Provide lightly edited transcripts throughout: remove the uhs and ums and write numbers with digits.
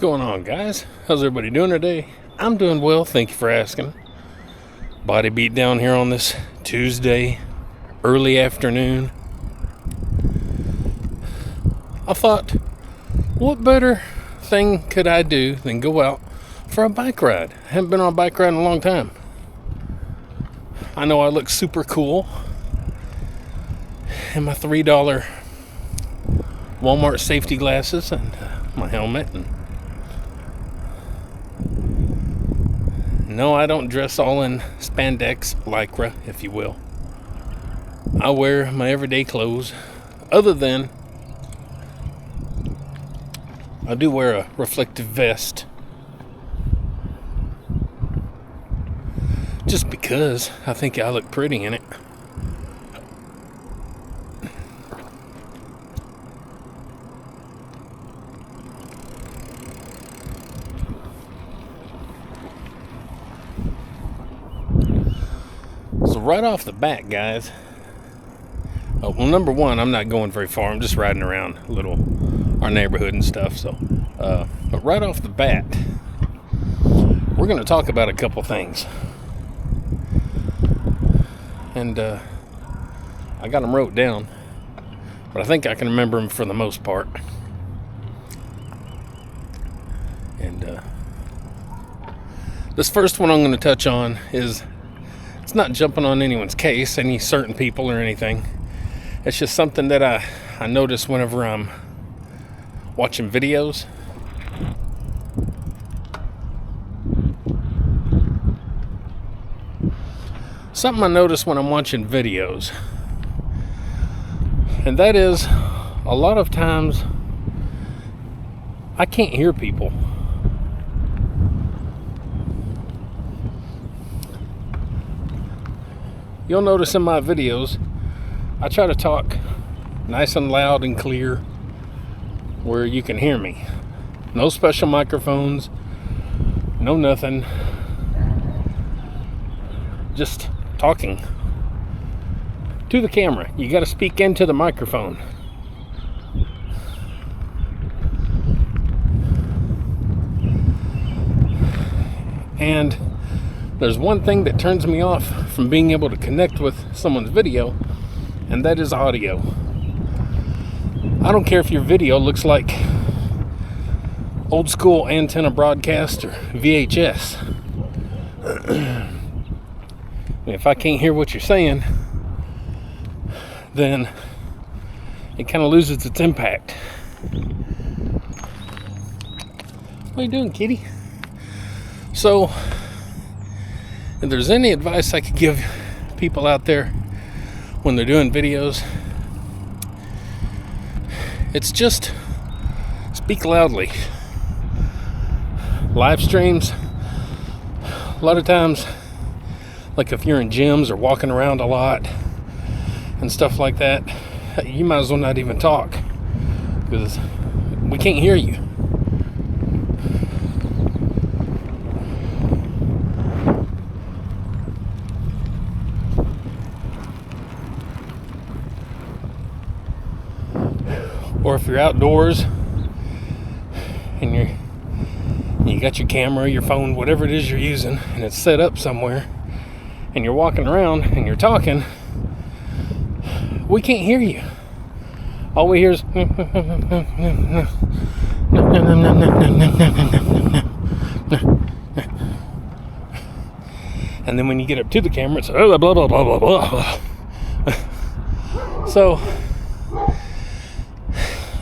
going on, guys? How's everybody doing today? I'm doing well, thank you for asking. Body beat down here on this Tuesday, early afternoon. I thought, what better thing could I do than go out for a bike ride? I haven't been on a bike ride in a long time. I know I look super cool in my $3 Walmart safety glasses and my helmet. And no, I don't dress all in spandex, lycra, if you will. I wear my everyday clothes, other than I do wear a reflective vest. Just because I think I look pretty in it. So right off the bat, guys, well, number one, I'm not going very far. I'm just riding around our neighborhood and stuff. So, but right off the bat, we're going to talk about a couple things. And I got them wrote down, but I think I can remember them for the most part. And this first one I'm going to touch on is, it's not jumping on anyone's case, any certain people or anything. It's just something that I notice whenever I'm watching videos. Something I notice when I'm watching videos. And that is, a lot of times, I can't hear people. You'll notice in my videos, I try to talk nice and loud and clear where you can hear me. No special microphones, no nothing. Just talking to the camera. You got to speak into the microphone. And there's one thing that turns me off from being able to connect with someone's video, and that is audio. I don't care if your video looks like old school antenna broadcast or VHS. If I can't hear what you're saying, then it kind of loses its impact. What are you doing, kitty? So, if there's any advice I could give people out there when they're doing videos, it's just speak loudly. Live streams, a lot of times, like if you're in gyms or walking around a lot and stuff like that, you might as well not even talk, because we can't hear you. Or if you're outdoors and you got your camera, your phone, whatever it is you're using, and it's set up somewhere, and you're walking around and you're talking, we can't hear you. All we hear is and then when you get up to the camera, it's blah blah blah blah blah blah. So,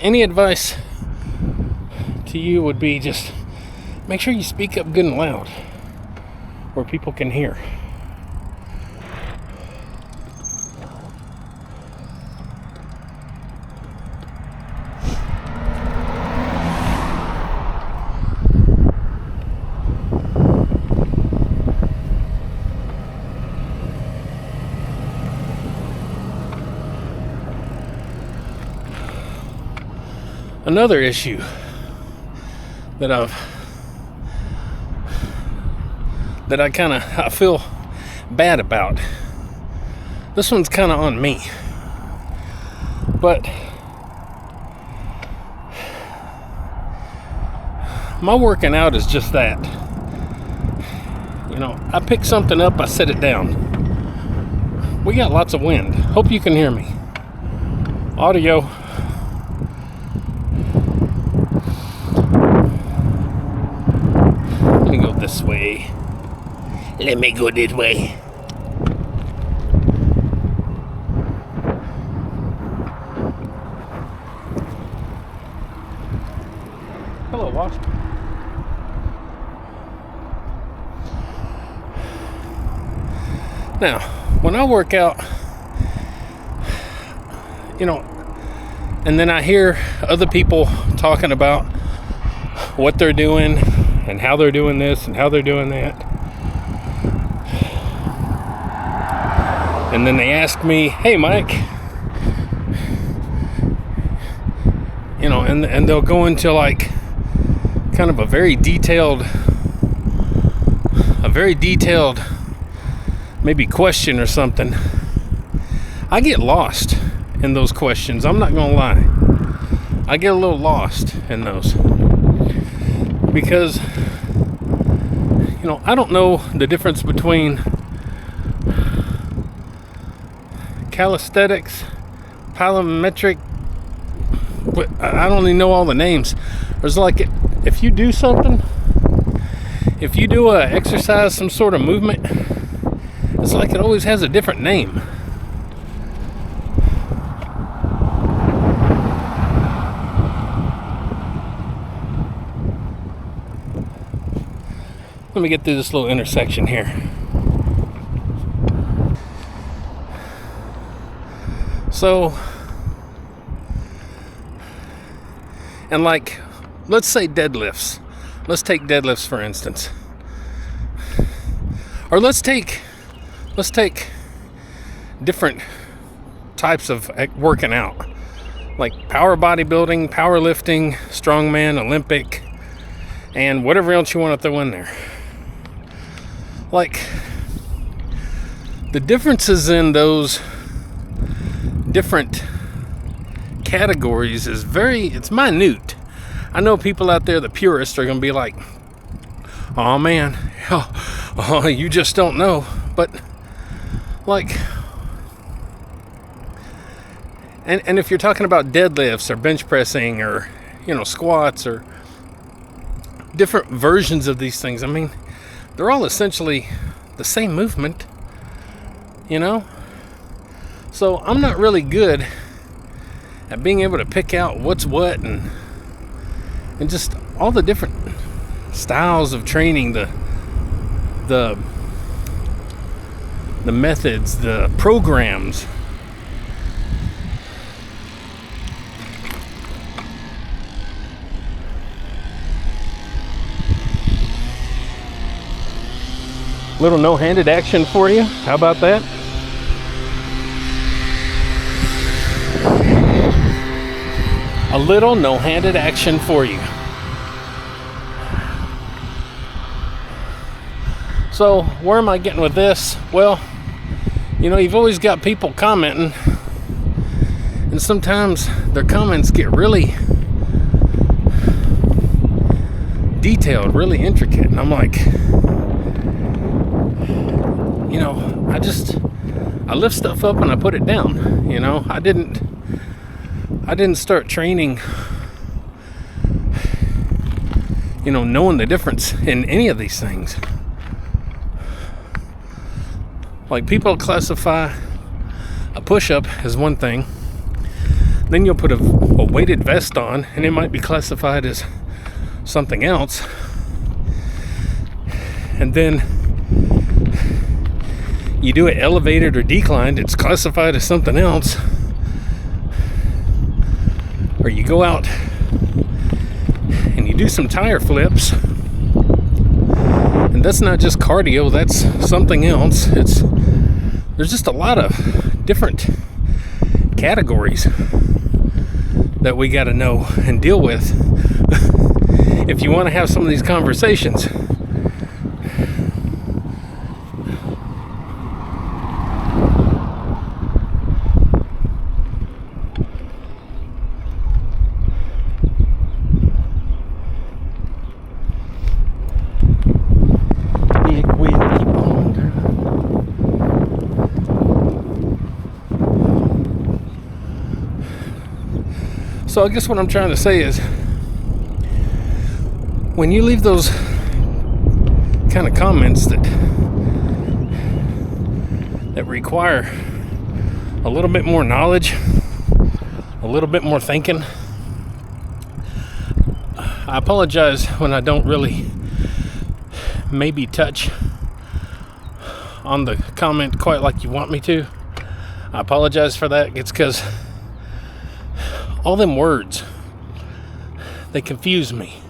any advice to you would be just make sure you speak up good and loud where people can hear. Another issue that I feel bad about. This one's kind of on me. But my working out is just that. You know, I pick something up, I set it down. We got lots of wind. Hope you can hear me. Audio. Let me go this way. Let me go this way. Hello, Wasp. Now, when I work out, you know, and then I hear other people talking about what they're doing and how they're doing this and how they're doing that. And then they ask me, hey, Mike, you know, and they'll go into like kind of a very detailed maybe question or something. I get lost in those questions. I'm not gonna lie. I get a little lost in those because, you know, I don't know the difference between calisthenics, plyometric. I don't even know all the names. There's like, if you do something, if you do a exercise, some sort of movement, it's like it always has a different name. Let me get through this little intersection here. So, and like, let's say deadlifts. Let's take deadlifts for instance. Or let's take different types of working out. Like power bodybuilding, powerlifting, strongman, Olympic, and whatever else you want to throw in there. Like, the differences in those different categories is it's minute. I know people out there, the purists, are going to be like, oh man, oh, you just don't know. But like, and if you're talking about deadlifts or bench pressing or, you know, squats or different versions of these things, I mean, they're all essentially the same movement, you know? So I'm not really good at being able to pick out what's what and just all the different styles of training, the methods, the programs. Little no-handed action for you. How about that? A little no-handed action for you. So, where am I getting with this? Well, you know, you've always got people commenting, and sometimes their comments get really detailed, really intricate, and I'm like, you know, I lift stuff up and I put it down. You know, I didn't start training, you know, knowing the difference in any of these things. Like, people classify a push-up as one thing, then you'll put a weighted vest on and it might be classified as something else, and then you do it elevated or declined, it's classified as something else. Or you go out and you do some tire flips, and that's not just cardio, that's something else. There's just a lot of different categories that we got to know and deal with if you want to have some of these conversations. So I guess what I'm trying to say is, when you leave those kind of comments that require a little bit more knowledge, a little bit more thinking, I apologize when I don't really maybe touch on the comment quite like you want me to. I apologize for that. It's because all them words, they confuse me.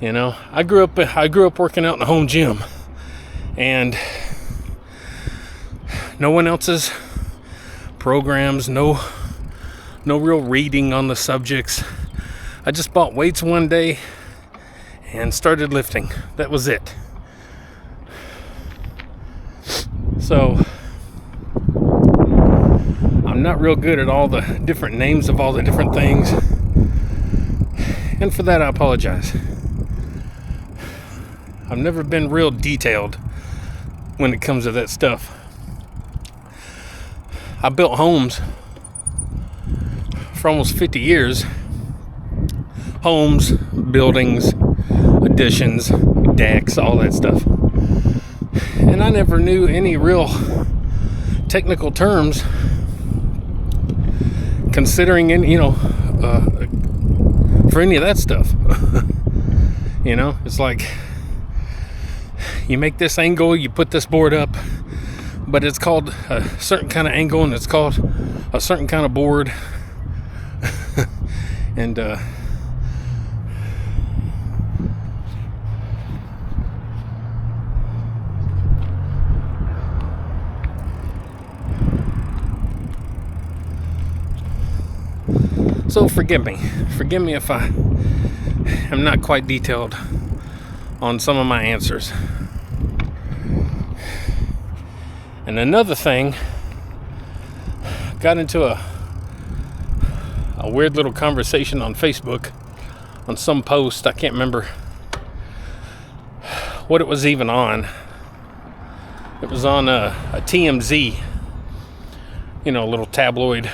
You know, I grew up working out in the home gym, and no one else's programs, no real reading on the subjects. I just bought weights one day and started lifting. That was it. So I'm not real good at all the different names of all the different things, and for that I apologize. I've never been real detailed when it comes to that stuff. I built homes for almost 50 years. Homes, buildings, additions, decks, all that stuff. And I never knew any real technical terms considering any, for any of that stuff. You know, it's like, you make this angle, you put this board up, but it's called a certain kind of angle, and it's called a certain kind of board. And so forgive me if I am not quite detailed on some of my answers. And another thing, got into a weird little conversation on Facebook on some post. I can't remember what it was even on. It was on a TMZ, a little tabloid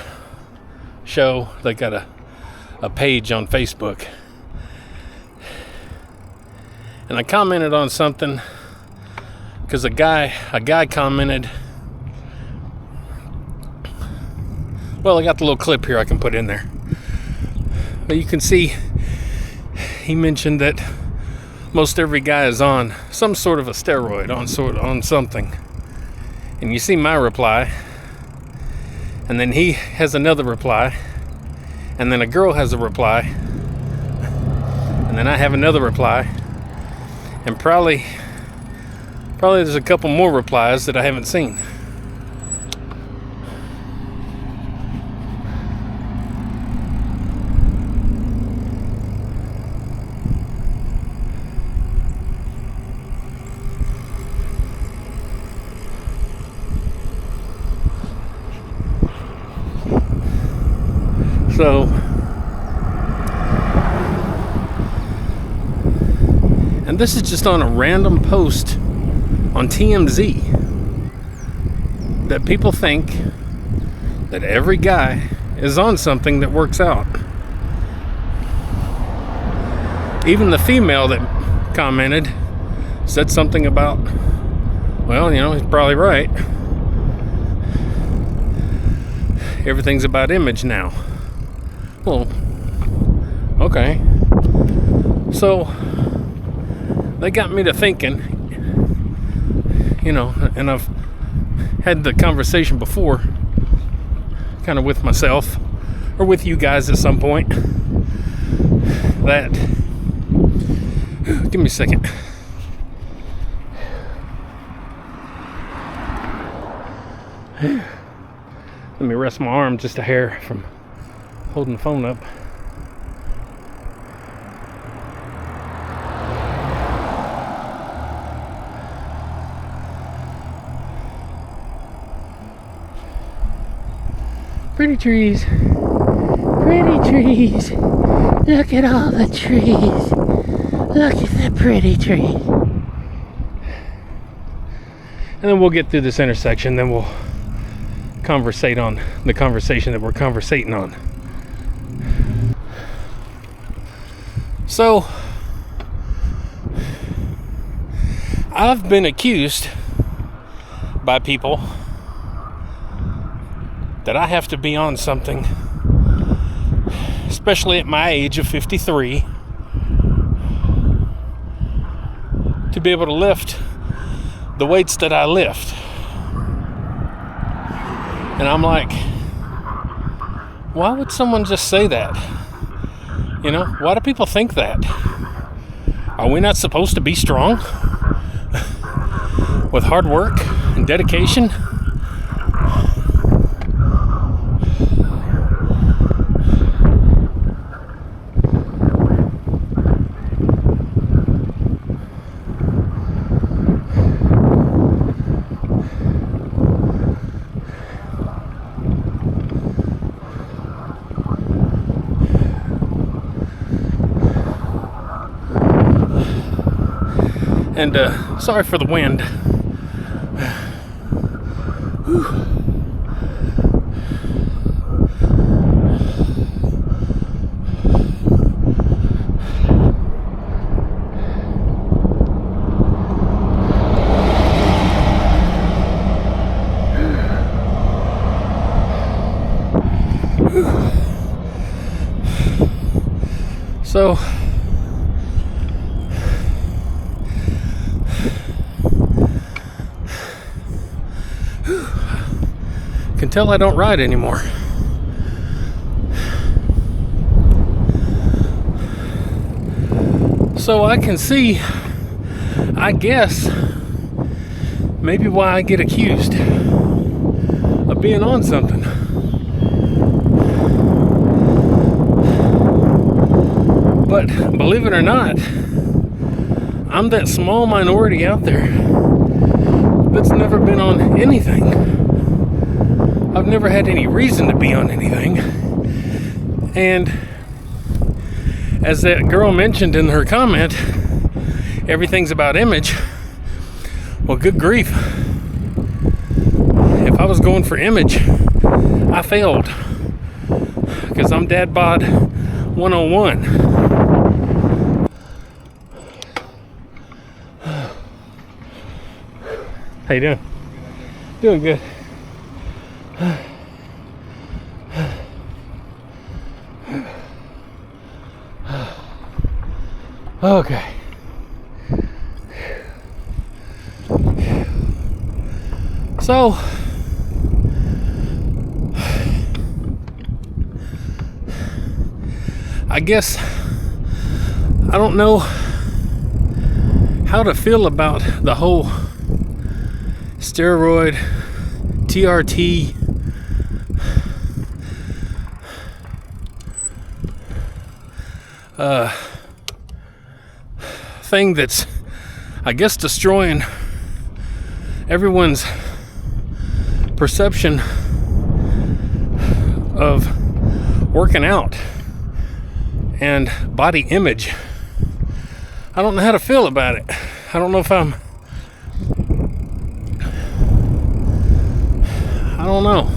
show. They got a page on Facebook. And I commented on something because a guy commented. Well, I got the little clip here I can put in there. But you can see he mentioned that most every guy is on some sort of a steroid, on something. And you see my reply, and then he has another reply, and then a girl has a reply, and then I have another reply, and probably there's a couple more replies that I haven't seen. So, and this is just on a random post on TMZ, that people think that every guy is on something that works out. Even the female that commented said something about, well, he's probably right. Everything's about image now. Well, okay. So they got me to thinking, and I've had the conversation before, kind of with myself or with you guys at some point, that, give me a second. Let me rest my arm just a hair from holding the phone up. Pretty trees. Pretty trees. Look at all the trees. Look at the pretty trees. And then we'll get through this intersection, then we'll conversate on the conversation that we're conversating on. So, I've been accused by people that I have to be on something, especially at my age of 53, to be able to lift the weights that I lift. And I'm like, why would someone just say that? You know, why do people think that? Are we not supposed to be strong with hard work and dedication? And sorry for the wind. So can tell I don't ride anymore. So I can see, I guess, maybe why I get accused of being on something. But believe it or not, I'm that small minority out there that's never been on anything. I've never had any reason to be on anything. And as that girl mentioned in her comment, everything's about image. Well, good grief. If I was going for image, I failed. Because I'm Dad Bod 101. How you doing? Doing good. Okay. So, I guess I don't know how to feel about the whole steroid, TRT, thing that's, I guess, destroying everyone's perception of working out and body image. I don't know how to feel about it. I don't know if I don't know.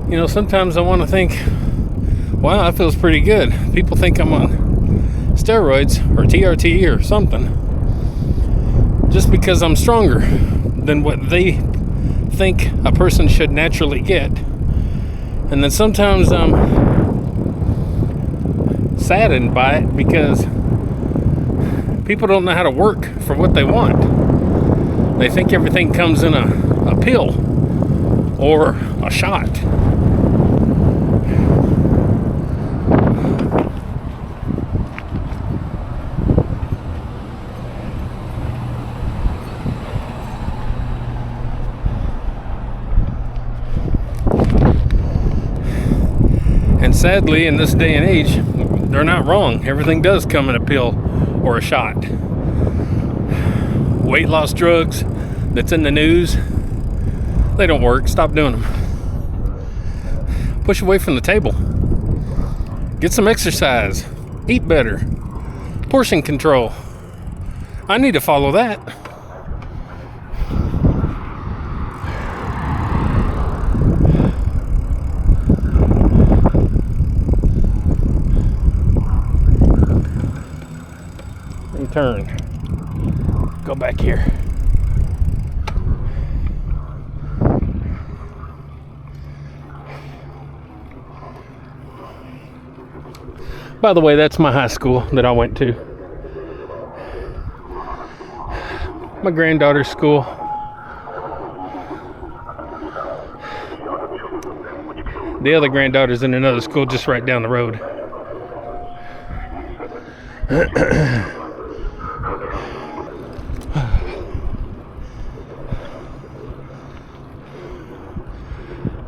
You know, sometimes I want to think, wow, that feels pretty good. People think I'm on steroids or TRT or something just because I'm stronger than what they think a person should naturally get. And then sometimes I'm saddened by it because people don't know how to work for what they want. They think everything comes in a pill or a shot. sadly, in this day and age, they're not wrong. Everything does come in a pill or a shot. Weight loss drugs that's in the news, they don't work. Stop doing them. Push away from the table. Get some exercise. Eat better. Portion control. I need to follow that. And turn. Go back here. By the way, that's my high school that I went to. My granddaughter's school. The other granddaughter's in another school just right down the road.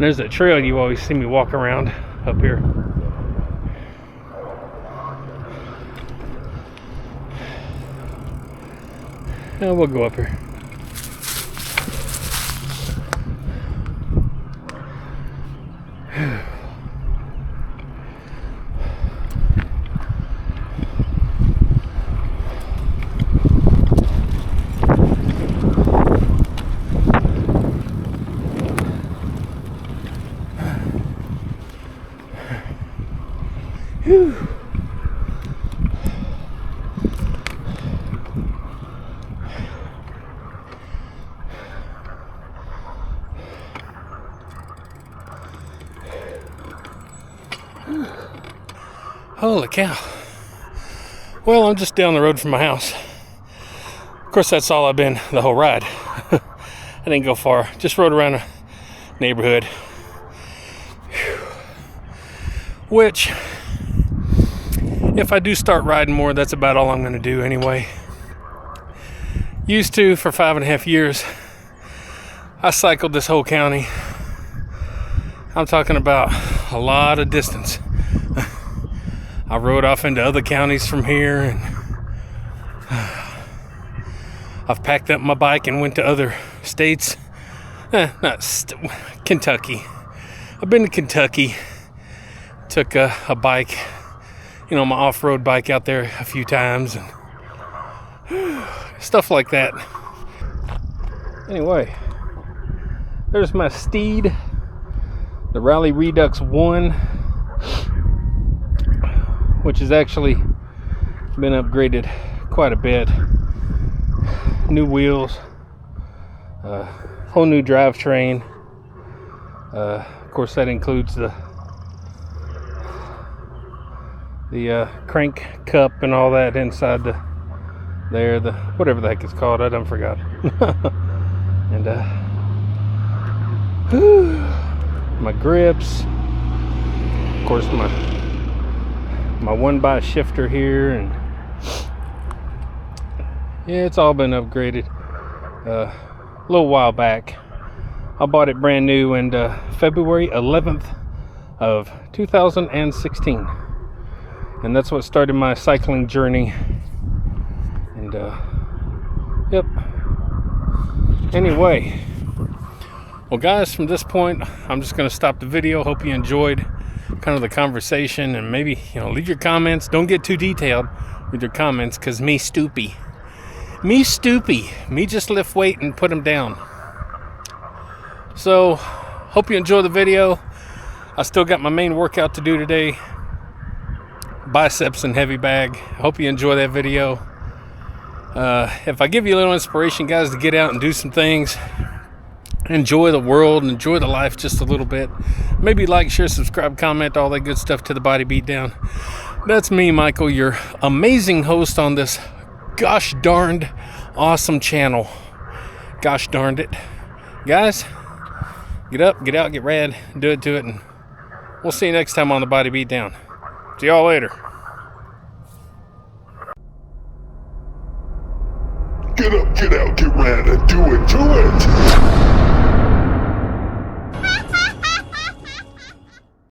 There's that trail you always see me walk around up here. We'll go up here. Whew. Holy cow. Well, I'm just down the road from my house. Of course, that's all I've been the whole ride. I didn't go far. Just rode around a neighborhood. Which, if I do start riding more, that's about all I'm going to do anyway. Used to for 5.5 years. I cycled this whole county. I'm talking about a lot of distance. I rode off into other counties from here, and I've packed up my bike and went to other states. Kentucky. I've been to Kentucky. Took a bike, my off-road bike out there a few times, and stuff like that. Anyway, there's my steed, the Rally Redux 1, which has actually been upgraded quite a bit. New wheels, whole new drivetrain. Of course, that includes the crank cup and all that inside the whatever the heck it's called. I done forgot. And my grips, of course, my 1x shifter here, and yeah, it's all been upgraded. A little while back, I bought it brand new in February 11th of 2016. And that's what started my cycling journey. And yep. Anyway, well guys, from this point I'm just going to stop the video. Hope you enjoyed kind of the conversation, and maybe leave your comments. Don't get too detailed with your comments, because me just lift weight and put them down. So hope you enjoy the video. I still got my main workout to do today, biceps and heavy bag. Hope you enjoy that video. If I give you a little inspiration, guys, to get out and do some things, enjoy the world and enjoy the life just a little bit, maybe like, share, subscribe, comment, all that good stuff to the Body Beatdown. That's me, Michael, your amazing host on this gosh darned awesome channel. Gosh darned it. Guys, get up, get out, get rad, do it to it, and we'll see you next time on the Body Beatdown. See y'all later. Get up, get out, get rad, and do it to it!